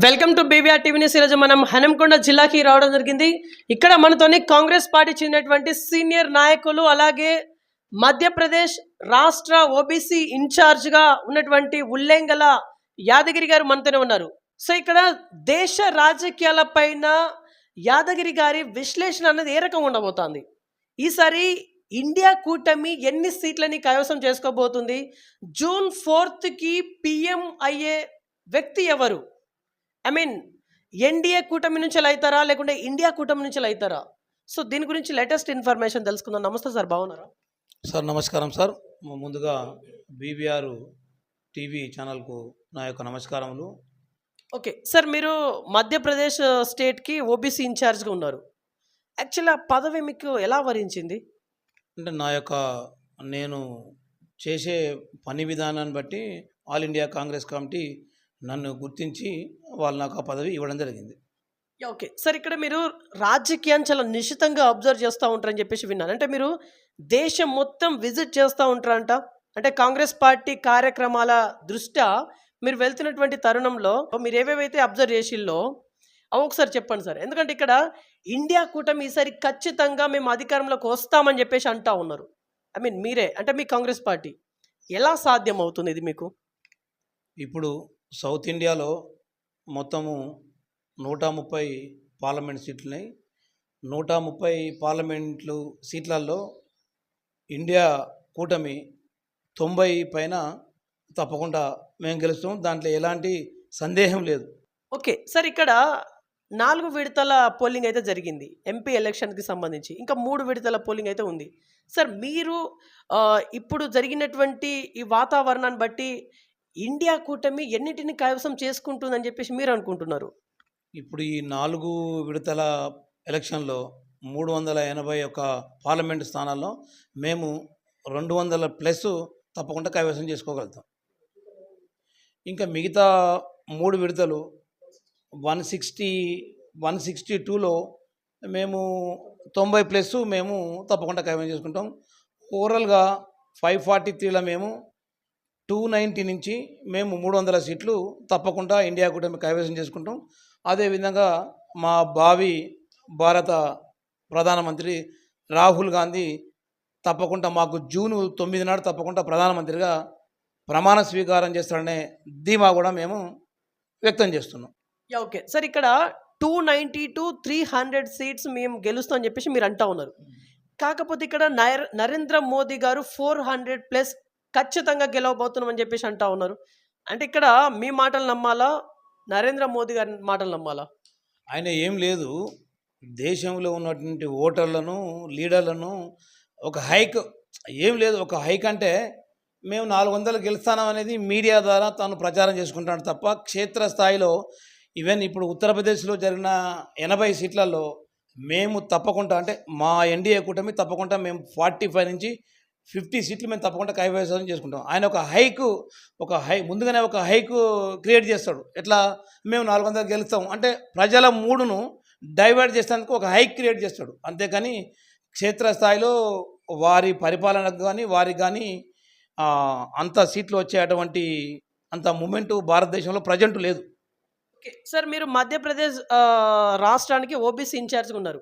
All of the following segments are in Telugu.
Welcome to BBR TV news. ఈరోజు మనం హనంకొండ జిల్లాకి రావడం జరిగింది. ఇక్కడ మనతోని కాంగ్రెస్ పార్టీ చెందినటువంటి సీనియర్ నాయకులు, అలాగే మధ్యప్రదేశ్ రాష్ట్ర ఓబీసీ ఇన్ఛార్జ్గా ఉన్నటువంటి ఉల్లేంగల యాదగిరి గారు మనతోనే ఉన్నారు. సో ఇక్కడ దేశ రాజకీయాల పైన యాదగిరి గారి విశ్లేషణ అనేది ఏ రకంగా ఉండబోతోంది, ఈసారి ఇండియా కూటమి ఎన్ని సీట్లని కైవసం చేసుకోబోతుంది, జూన్ 4కి పిఎం అయ్యే వ్యక్తి ఎవరు, ఐ మీన్ ఎన్డీఏ కూటమి నుంచి అవుతారా లేకుంటే ఇండియా కూటమి నుంచి అవుతారా? సో దీని గురించి లేటెస్ట్ ఇన్ఫర్మేషన్ తెలుసుకుందాం. నమస్తే సార్, బాగున్నారా? సార్ నమస్కారం సార్. ముందుగా బీబీఆర్ టీవీ ఛానల్కు నా యొక్క నమస్కారములు. ఓకే సార్, మీరు మధ్యప్రదేశ్ స్టేట్కి ఓబీసీ ఇన్ఛార్జ్గా ఉన్నారు. యాక్చువల్లీ ఆ పదవి మీకు ఎలా వరించింది? అంటే నేను చేసే పని విధానాన్ని బట్టి ఆల్ ఇండియా కాంగ్రెస్ కమిటీ నన్ను గుర్తించి వాళ్ళు నాకు ఆ పదవి ఇవ్వడం జరిగింది. ఓకే సార్, ఇక్కడ మీరు రాజకీయాన్ని చాలా నిశితంగా అబ్జర్వ్ చేస్తూ ఉంటారని చెప్పేసి విన్నాను. అంటే మీరు దేశం మొత్తం విజిట్ చేస్తూ ఉంటారంట. అంటే కాంగ్రెస్ పార్టీ కార్యక్రమాల దృష్ట్యా మీరు వెళ్తున్నటువంటి తరుణంలో మీరు ఏవేవైతే అబ్జర్వ్ చేసిల్లో అవి ఒకసారి చెప్పండి సార్. ఎందుకంటే ఇక్కడ ఇండియా కూటమి ఈసారి ఖచ్చితంగా మేము అధికారంలోకి వస్తామని చెప్పేసి అంటా ఉన్నారు. ఐ మీన్ మీరే అంటే మీ కాంగ్రెస్ పార్టీ ఎలా సాధ్యం అవుతుంది ఇది మీకు? ఇప్పుడు సౌత్ ఇండియాలో మొత్తము 130 పార్లమెంట్ సీట్లున్నాయి. 130 పార్లమెంట్లు సీట్లలో ఇండియా కూటమి 90 పైన తప్పకుండా మేము గెలుస్తాం, దాంట్లో ఎలాంటి సందేహం లేదు. ఓకే సార్, ఇక్కడ 4 విడతల పోలింగ్ అయితే జరిగింది ఎంపీ ఎలక్షన్కి సంబంధించి. ఇంకా 3 విడతల పోలింగ్ అయితే ఉంది. సార్ మీరు ఇప్పుడు జరిగినటువంటి ఈ వాతావరణాన్ని బట్టి ఇండియా కూటమి ఎన్నిటిని కైవసం చేసుకుంటుందని చెప్పేసి మీరు అనుకుంటున్నారు? ఇప్పుడు ఈ 4 విడతల ఎలక్షన్లో 381 పార్లమెంటు స్థానాల్లో మేము 200+ తప్పకుండా కైవసం చేసుకోగలుగుతాం. ఇంకా మిగతా 3 విడతలు 162లో మేము 90+ మేము తప్పకుండా కైవసం చేసుకుంటాం. ఓవరాల్గా 543లో మేము 290 నుంచి మేము 300 సీట్లు తప్పకుండా ఇండియా కూటమి కైవసం చేసుకుంటాం. అదేవిధంగా మా భావి భారత ప్రధానమంత్రి రాహుల్ గాంధీ తప్పకుండా మాకు జూన్ 9 నాడు తప్పకుండా ప్రధానమంత్రిగా ప్రమాణ స్వీకారం చేస్తాడనే ధీమా కూడా మేము వ్యక్తం చేస్తున్నాం. ఓకే సార్, ఇక్కడ 290 to 300 సీట్స్ మేము గెలుస్తాం అని చెప్పేసి మీరు అంటా ఉన్నారు. కాకపోతే ఇక్కడ నరేంద్ర మోదీ గారు 400+ ఖచ్చితంగా గెలవబోతున్నాం అని చెప్పేసి అంటా ఉన్నారు. అంటే ఇక్కడ మీ మాటలు నమ్మాలా, నరేంద్ర మోదీ గారి మాటలు నమ్మాలా? ఆయన ఏం లేదు, దేశంలో ఉన్నటువంటి ఓటర్లను లీడర్లను ఒక హైక్ ఏం లేదు. ఒక హైక్ అంటే మేము 400 గెలుస్తాం అనేది మీడియా ద్వారా తాను ప్రచారం చేసుకుంటాడు తప్ప క్షేత్రస్థాయిలో ఈవెన్ ఇప్పుడు ఉత్తరప్రదేశ్లో జరిగిన 80 సీట్లలో మేము తప్పకుండా అంటే మా ఎన్డీఏ కూటమి తప్పకుండా మేము 45 నుంచి 50 సీట్లు మేము తప్పకుండా కైవసం చేసుకుంటాం. ఆయన ముందుగానే ఒక హైకు క్రియేట్ చేస్తాడు. ఎట్లా మేము 400 గెలుస్తాం అంటే ప్రజల మూడును డైవర్ట్ చేసేందుకు ఒక హైక్ క్రియేట్ చేస్తాడు. అంతేకాని క్షేత్రస్థాయిలో వారి పరిపాలనకు కానీ వారికి కానీ అంత సీట్లు వచ్చే అంత మూమెంటు భారతదేశంలో ప్రజెంట్ లేదు. ఓకే సార్, మీరు మధ్యప్రదేశ్ రాష్ట్రానికి ఓబీసీ ఇన్ఛార్జ్గా ఉన్నారు.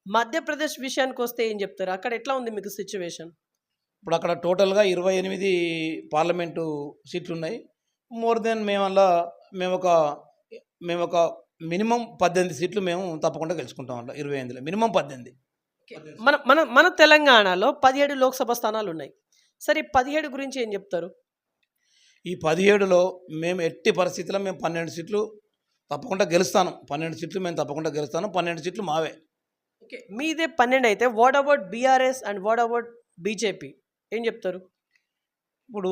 మధ్యప్రదేశ్ విషయానికి వస్తే ఏం చెప్తారు? అక్కడ ఎట్లా ఉంది మీకు సిచ్యువేషన్? ఇప్పుడు అక్కడ టోటల్గా 28 పార్లమెంటు సీట్లు ఉన్నాయి. మోర్ దెన్ మేము ఒక మినిమం 18 సీట్లు మేము తప్పకుండా గెలుచుకుంటాం. 28లో మినిమం 18. మన మన మన తెలంగాణలో 17 లోక్సభ స్థానాలు ఉన్నాయి. సరే, ఈ 17 గురించి ఏం చెప్తారు? ఈ 17లో మేము ఎట్టి పరిస్థితుల్లో మేము 12 సీట్లు తప్పకుండా గెలుస్తాను. 12 సీట్లు మేము తప్పకుండా గెలుస్తాను. 12 సీట్లు మావే. ఓకే, మీదే 12 అయితే what about BRS and what about BJP ఏం చెప్తారు? ఇప్పుడు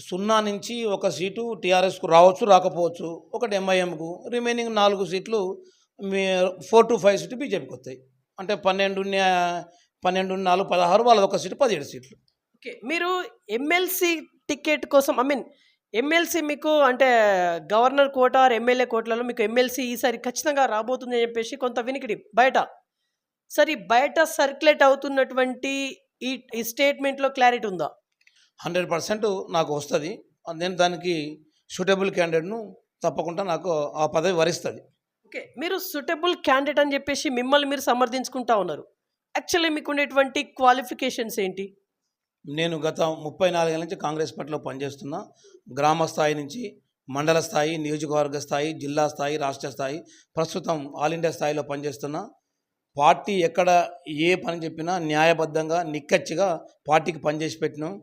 0 నుంచి 1 సీటు టీఆర్ఎస్కు రావచ్చు, రాకపోవచ్చు. ఒకటి ఎంఐఎంకు, రిమైనింగ్ 4 సీట్లు 4 to 5 సీట్లు బీజేపీకి వస్తాయి. అంటే 12 4 16 వాళ్ళది 1 సీటు 17 సీట్లు. ఓకే, మీరు ఎమ్మెల్సీ టికెట్ కోసం ఐ మీన్ ఎమ్మెల్సీ మీకు అంటే గవర్నర్ కోట ఆర్ ఎమ్మెల్యే కోటలలో మీకు ఎమ్మెల్సీ ఈసారి ఖచ్చితంగా రాబోతుంది అని చెప్పేసి కొంత వినికిడి బయట. సరే, బయట సర్క్యులేట్ అవుతున్నటువంటి ఈ స్టేట్మెంట్లో క్లారిటీ ఉందా? 100% నాకు వస్తుంది. నేను దానికి సూటబుల్ క్యాండిడేట్ను తప్పకుండా నాకు ఆ పదవి వరిస్తుంది. ఓకే. మీరు సూటబుల్ క్యాండిడేట్ అని చెప్పేసి మిమ్మల్ని మీరు సమర్థించుకుంటా ఉన్నారు. యాక్చువల్లీ మీకుండేటువంటి క్వాలిఫికేషన్స్ ఏంటి? నేను గత 34 ఏళ్ళ నుంచి కాంగ్రెస్ పార్టీలో పనిచేస్తున్నా. గ్రామ స్థాయి నుంచి మండల స్థాయి, నియోజకవర్గ స్థాయి, జిల్లా స్థాయి, రాష్ట్ర స్థాయి, ప్రస్తుతం ఆల్ ఇండియా స్థాయిలో పనిచేస్తున్నా. పార్టీ ఎక్కడ ఏ పని చెప్పినా న్యాయబద్ధంగా, నిక్కచ్చిగా పార్టీకి పనిచేసి పెట్టినాం.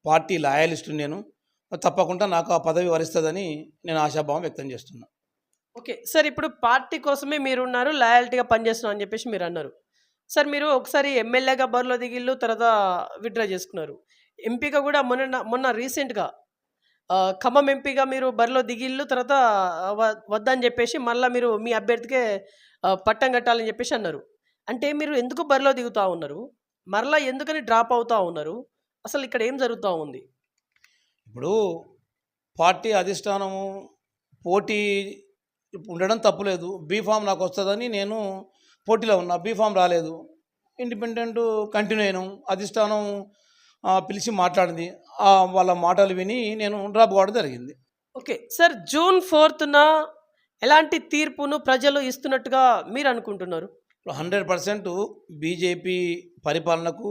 పార్టీ లాయలిస్టు నేను. తప్పకుండా నాకు ఆ పదవి వరిస్తుందని నేను ఆశాభావం వ్యక్తం చేస్తున్నా. ఓకే. సార్ ఇప్పుడు పార్టీ కోసమే మీరున్నారు, లాయల్టీగా పనిచేస్తున్నాం అని చెప్పేసి మీరన్నారు. సార్ మీరు ఒకసారి ఎమ్మెల్యేగా బరిలో దిగిల్లు, తర్వాత విత్‌డ్రా చేసుకున్నారు. ఎంపీగా కూడా మొన్న రీసెంట్‌గా ఖమ్మం ఎంపీగా మీరు బరిలో దిగిల్లు, తర్వాత వద్దని చెప్పేసి మళ్ళా మీరు మీ అభ్యర్థికే పట్టం కట్టాలని చెప్పేసి అన్నారు. అంటే మీరు ఎందుకు బరిలో దిగుతా ఉన్నారు? మరలా ఎందుకని డ్రాప్ అవుతా ఉన్నారు? అసలు ఇక్కడ ఏం జరుగుతా ఉంది? ఇప్పుడు పార్టీ అధిష్టానము పోటీ ఉండడం తప్పులేదు. బీఫామ్ నాకు వస్తుందని నేను పోటీలో ఉన్నా. బీఫామ్ రాలేదు. ఇండిపెండెంట్ కంటిన్యూ అయినాం. అధిష్టానం పిలిచి మాట్లాడింది. వాళ్ళ మాటలు విని నేను డ్రాప్ కావడం జరిగింది. ఓకే. సార్ జూన్ 4న ఎలాంటి తీర్పును ప్రజలు ఇస్తున్నట్టుగా మీరు అనుకుంటున్నారు? 100% బీజేపీ పరిపాలనకు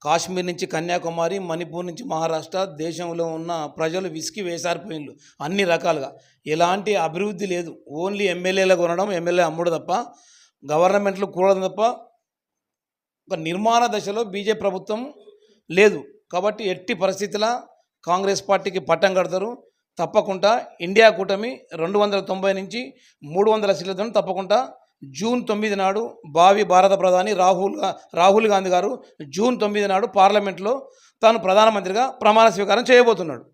కాశ్మీర్ నుంచి కన్యాకుమారి, మణిపూర్ నుంచి మహారాష్ట్ర, దేశంలో ఉన్న ప్రజలు విసిగి వేసారిపోయిండ్రు అన్ని రకాలుగా. ఎలాంటి అభివృద్ధి లేదు. ఓన్లీ ఎమ్మెల్యేలకు కొనడం, ఎమ్మెల్యే అమ్ముడు తప్ప, గవర్నమెంట్లు కూడదు తప్ప, ఒక నిర్మాణ దశలో బీజేపీ ప్రభుత్వం లేదు. కాబట్టి ఎట్టి పరిస్థితుల కాంగ్రెస్ పార్టీకి పట్టం కడతారు. తప్పకుండా ఇండియా కూటమి 290 నుంచి 300 సీట్లతో తప్పకుండా జూన్ 9 నాడు భావి భారత ప్రధాని రాహుల్ గాంధీ గారు జూన్ 9 నాడు పార్లమెంట్లో తాను ప్రధానమంత్రిగా ప్రమాణ స్వీకారం చేయబోతున్నాడు.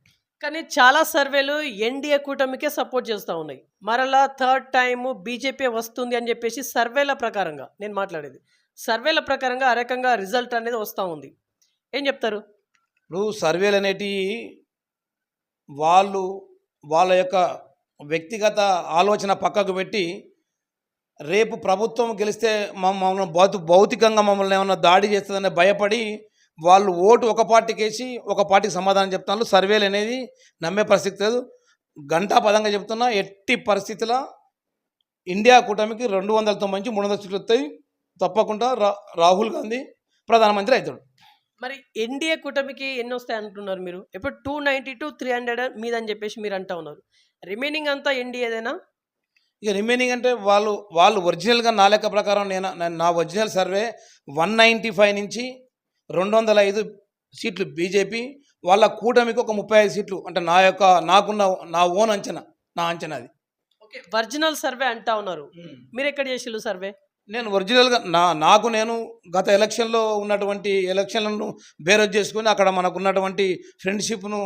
కానీ చాలా సర్వేలు ఎన్డీఏ కూటమికే సపోర్ట్ చేస్తూ ఉన్నాయి. మరలా థర్డ్ టైము బీజేపీ వస్తుంది అని చెప్పేసి సర్వేల ప్రకారంగా నేను మాట్లాడేది. సర్వేల ప్రకారంగా ఆ రకంగా రిజల్ట్ అనేది వస్తూ ఉంది. ఏం చెప్తారు? ఇప్పుడు సర్వేలు అనేటివి వాళ్ళ యొక్క వ్యక్తిగత ఆలోచన పక్కకు పెట్టి, రేపు ప్రభుత్వం గెలిస్తే మమ్మల్ని భౌతికంగా మమ్మల్ని ఏమన్నా దాడి చేస్తుందని భయపడి వాళ్ళు ఓటు ఒక పార్టీకి వేసి ఒక పార్టీకి సమాధానం చెప్తాను. సర్వేలు అనేది నమ్మే పరిస్థితి లేదు. ఘంటాపదంగా చెప్తున్నా, ఎట్టి పరిస్థితుల ఇండియా కూటమికి 290 నుంచి 300 సీట్లు వస్తాయి. తప్పకుండా రాహుల్ గాంధీ ప్రధానమంత్రి అవుతాడు. మరి ఎన్డీఏ కూటమికి ఎన్ని వస్తాయి అంటున్నారు మీరు? ఇప్పుడు 290 to 300 మీదని చెప్పేసి మీరు అంటా ఉన్నారు. రిమైనింగ్ అంతా ఎన్డీఏదేనా? ఇక రిమైనింగ్ అంటే వాళ్ళు ఒరిజినల్గా నా లెక్క ప్రకారం నా ఒరిజినల్ సర్వే 195 నుంచి 205 సీట్లు బీజేపీ, వాళ్ళ కూటమికి ఒక 35 సీట్లు. అంటే నా ఓన్ అంచనా, నా అంచనా అది. ఓకే. ఒరిజినల్ సర్వే అంటా ఉన్నారు. మీరు ఎక్కడ చేసిల్లు సర్వే? నేను ఒరిజినల్గా నేను గత ఎలక్షన్లను బేరోజ్ చేసుకుని అక్కడ మనకు ఉన్నటువంటి ఫ్రెండ్షిప్ను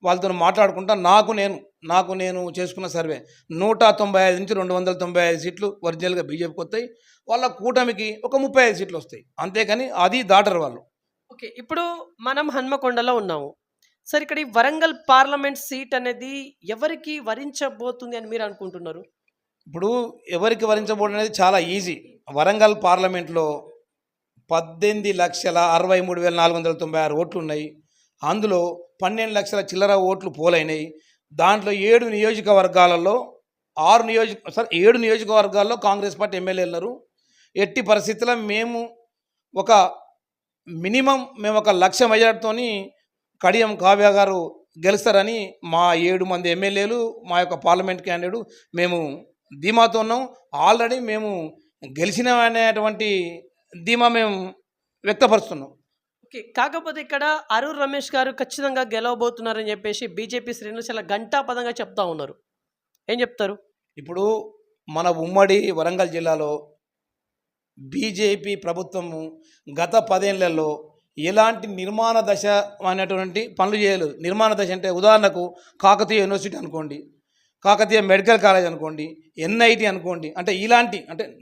వాళ్ళతో మాట్లాడుకుంటా నాకు నేను చేసుకున్న సర్వే 195 నుంచి 295 సీట్లు ఒరిజినల్గా బీజేపీకి వస్తాయి. వాళ్ళ కూటమికి ఒక 35 సీట్లు వస్తాయి. అంతేకాని అది దాటరు వాళ్ళు. ఓకే. ఇప్పుడు మనం హన్మకొండలో ఉన్నాము. సార్ ఇక్కడ ఈ వరంగల్ పార్లమెంట్ సీట్ అనేది ఎవరికి వరించబోతుంది అని మీరు అనుకుంటున్నారు? ఇప్పుడు ఎవరికి వరించబోవడం అనేది చాలా ఈజీ. వరంగల్ పార్లమెంట్లో 18,63,496 ఓట్లు ఉన్నాయి. అందులో 12 లక్షల చిల్లర ఓట్లు పోలైనాయి. దాంట్లో 7 నియోజకవర్గాలలో 7 నియోజకవర్గాల్లో కాంగ్రెస్ పార్టీ ఎమ్మెల్యేలు ఉన్నారు. ఎట్టి పరిస్థితుల్లో మేము ఒక 1 లక్ష మెజార్టీతోని కడియం కావ్య గారు గెలుస్తారని మా 7 మంది ఎమ్మెల్యేలు, మా యొక్క పార్లమెంట్ క్యాండిడేట్ మేము ధీమాతో ఉన్నాం. ఆల్రెడీ మేము గెలిచిన అనేటువంటి ధీమా మేము వ్యక్తపరుస్తున్నాం. ఓకే. కాకపోతే ఇక్కడ అరూర్ రమేష్ గారు ఖచ్చితంగా గెలవబోతున్నారని చెప్పేసి బీజేపీ శ్రేణులు చాలా ఘంటాపదంగా చెప్తా ఉన్నారు. ఏం చెప్తారు? ఇప్పుడు మన ఉమ్మడి వరంగల్ జిల్లాలో బీజేపీ ప్రభుత్వము గత 10 ఏళ్లలో ఎలాంటి నిర్మాణ దశ అనేటువంటి పనులు చేయలేదు. నిర్మాణ దశ అంటే ఉదాహరణకు కాకతీయ యూనివర్సిటీ అనుకోండి, కాకతీయ మెడికల్ కాలేజ్ అనుకోండి, ఎన్ఐటి అనుకోండి. అంటే ఇలాంటి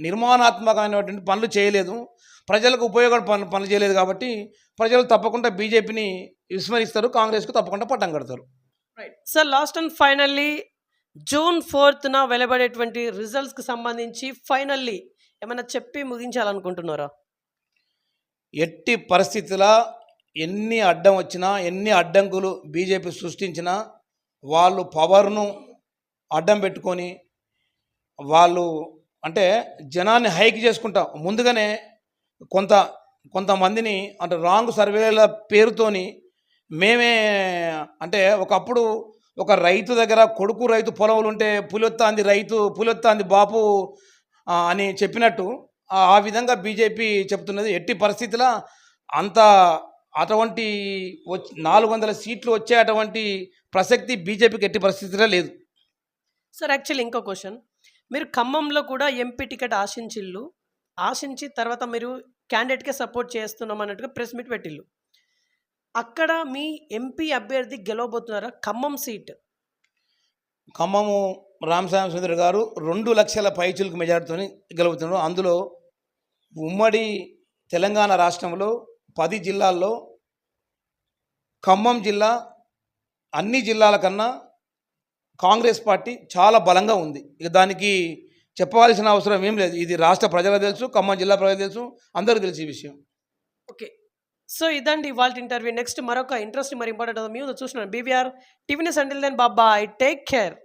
నిర్మాణాత్మకమైనటువంటి పనులు చేయలేదు. ప్రజలకు ఉపయోగపడే పనులు చేయలేదు. కాబట్టి ప్రజలు తప్పకుండా బీజేపీని విస్మరిస్తారు, కాంగ్రెస్కు తప్పకుండా పట్టం కడతారు. Right. Sir last and finally June 4న వెలువడేటువంటి రిజల్ట్స్కి సంబంధించి ఫైనల్లీ ఏమైనా చెప్పి ముగించాలనుకుంటున్నారా? ఎట్టి పరిస్థితుల ఎన్ని అడ్డం వచ్చినా, ఎన్ని అడ్డంకులు బీజేపీ సృష్టించినా వాళ్ళు పవర్ను అడ్డం పెట్టుకొని వాళ్ళు అంటే జనాన్ని హైక్ చేసుకుంటాం ముందుగానే కొంతమందిని అంటే రాంగ్ సర్వేల పేరుతోని మేమే అంటే ఒకప్పుడు ఒక రైతు దగ్గర కొడుకు రైతు పొలములు ఉంటే పులొత్తాంది రైతు పులొత్తాంది బాపు అని చెప్పినట్టు ఆ విధంగా బీజేపీ చెప్తున్నది. ఎట్టి పరిస్థితుల అంత అటువంటి 400 సీట్లు వచ్చే అటువంటి ప్రసక్తి బీజేపీకి ఎట్టి పరిస్థితిలో లేదు. సార్ యాక్చువల్లీ ఇంకో క్వశ్చన్, మీరు ఖమ్మంలో కూడా ఎంపీ టికెట్ ఆశించి తర్వాత మీరు క్యాండిడేట్కే సపోర్ట్ చేస్తున్నాం అన్నట్టుగా ప్రెస్ మీట్ పెట్టిల్లు. అక్కడ మీ ఎంపీ అభ్యర్థి గెలవబోతున్నారా? ఖమ్మం సీట్ ఖమ్మము రామసామసుందర్ గారు 2 లక్షల పైచులకు మెజార్టీతో గెలుపుతున్నారు. అందులో ఉమ్మడి తెలంగాణ రాష్ట్రంలో 10 జిల్లాల్లో ఖమ్మం జిల్లా అన్ని జిల్లాల కన్నా కాంగ్రెస్ పార్టీ చాలా బలంగా ఉంది. ఇక దానికి చెప్పవలసిన అవసరం ఏం లేదు. ఇది రాష్ట్ర ప్రజలకు తెలుసు, ఖమ్మం జిల్లా ప్రజలకు తెలుసు, అందరికీ తెలుసు ఈ విషయం. ఓకే. సో ఇదండి ఇవాళ ఇంటర్వ్యూ. నెక్స్ట్ మరొక ఇంట్రెస్ట్ మరి ఇంపార్టెంట్ మీ చూస్తున్నాను బీవీఆర్ టీవీని. Until then bye, take care.